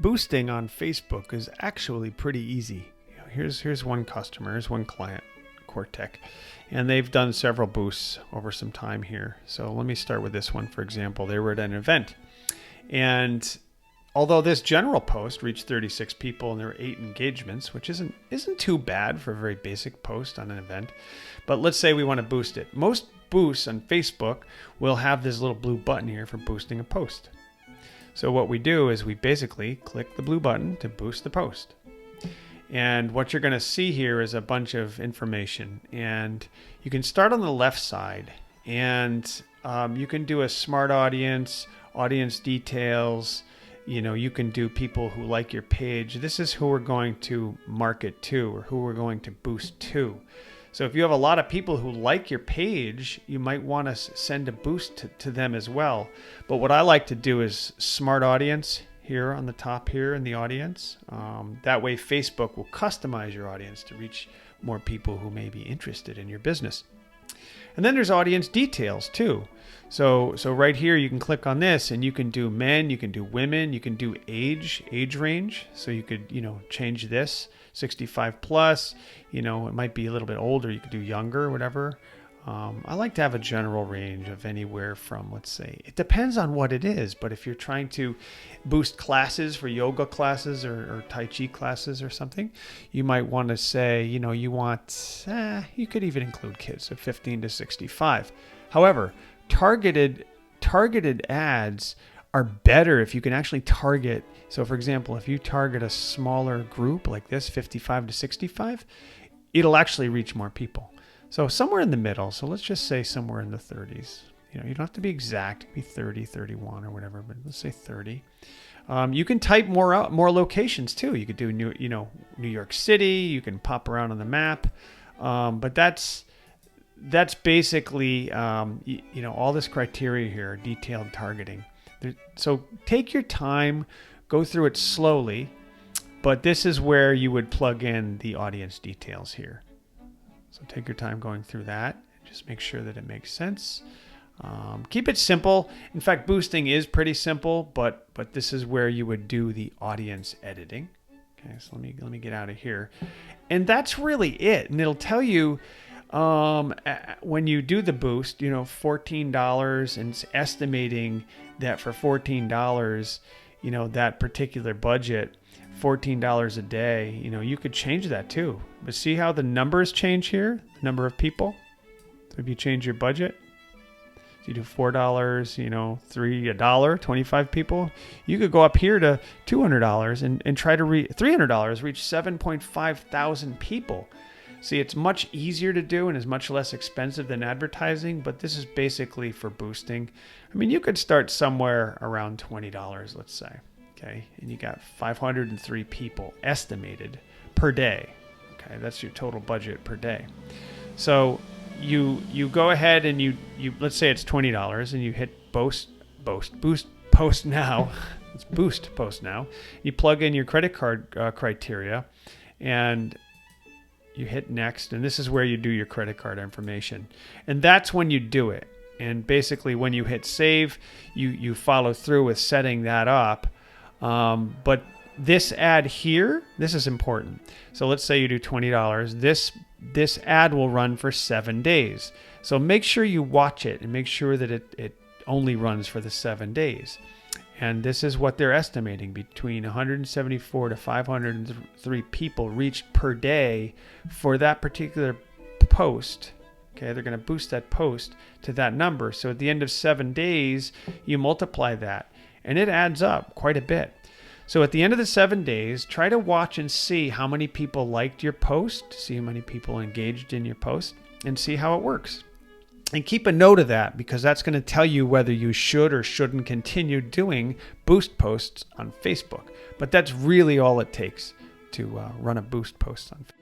boosting on Facebook is actually pretty easy. Here's one customer, here's one client, Cortec, and they've done several boosts over some time here. So let me start with this one, for example. They were at an event, and although this general post reached 36 people and there were 8 engagements, which isn't too bad for a very basic post on an event, but let's say we want to boost it. Most boosts on Facebook will have this little blue button here for boosting a post. So what we do is we basically click the blue button to boost the post. And what you're going to see here is a bunch of information. And you can start on the left side, and you can do a smart audience details. You can do people who like your page. This is who we're going to market to, or who we're going to boost to. So if you have a lot of people who like your page, you might want to send a boost to them as well. But what I like to do is smart audience here on the top here in the audience. That way Facebook will customize your audience to reach more people who may be interested in your business. And then there's audience details too. So right here you can click on this and you can do men, you can do women, you can do age range. So you could, change this 65 plus, it might be a little bit older. You could do younger, whatever. I like to have a general range of anywhere from, let's say, it depends on what it is, but if you're trying to boost classes for yoga classes or Tai Chi classes or something, you might want to say, you could even include kids, so 15 to 65. However, targeted ads are better if you can actually target. So for example, if you target a smaller group like this, 55 to 65, it'll actually reach more people. So somewhere in the middle. So let's just say somewhere in the 30s. You don't have to be exact. It could be 30, 31 or whatever, but let's say 30. You can type more locations too. You could do New York City. You can pop around on the map. But that's basically all this criteria here, detailed targeting. So take your time, go through it slowly, but this is where you would plug in the audience details here. So take your time going through that. Just make sure that it makes sense. Keep it simple. In fact, boosting is pretty simple, but this is where you would do the audience editing. Okay, so let me get out of here. And that's really it. And it'll tell you when you do the boost, $14, and it's estimating that for $14, that particular budget, $14 a day, you could change that too. But see how the numbers change here? The number of people. So if you change your budget, so you do $4, $1, 25 people, you could go up here to $200 and try to $300, reach 7.5 thousand people. See, it's much easier to do and is much less expensive than advertising, but this is basically for boosting. I mean, you could start somewhere around $20, let's say. Okay, and you got 503 people estimated per day. Okay, that's your total budget per day. So you go ahead and you let's say it's $20 and you hit boost post now. It's boost post now. You plug in your credit card criteria and you hit next, and this is where you do your credit card information. And that's when you do it. And basically when you hit save, you follow through with setting that up. But this ad here, this is important. So let's say you do $20. This ad will run for 7 days. So make sure you watch it and make sure that it only runs for the 7 days. And this is what they're estimating, between 174 to 503 people reached per day for that particular post. Okay, they're going to boost that post to that number. So at the end of 7 days, you multiply that, and it adds up quite a bit. So at the end of the 7 days, try to watch and see how many people liked your post, see how many people engaged in your post, and see how it works. And keep a note of that, because that's going to tell you whether you should or shouldn't continue doing boost posts on Facebook. But that's really all it takes to run a boost post on Facebook.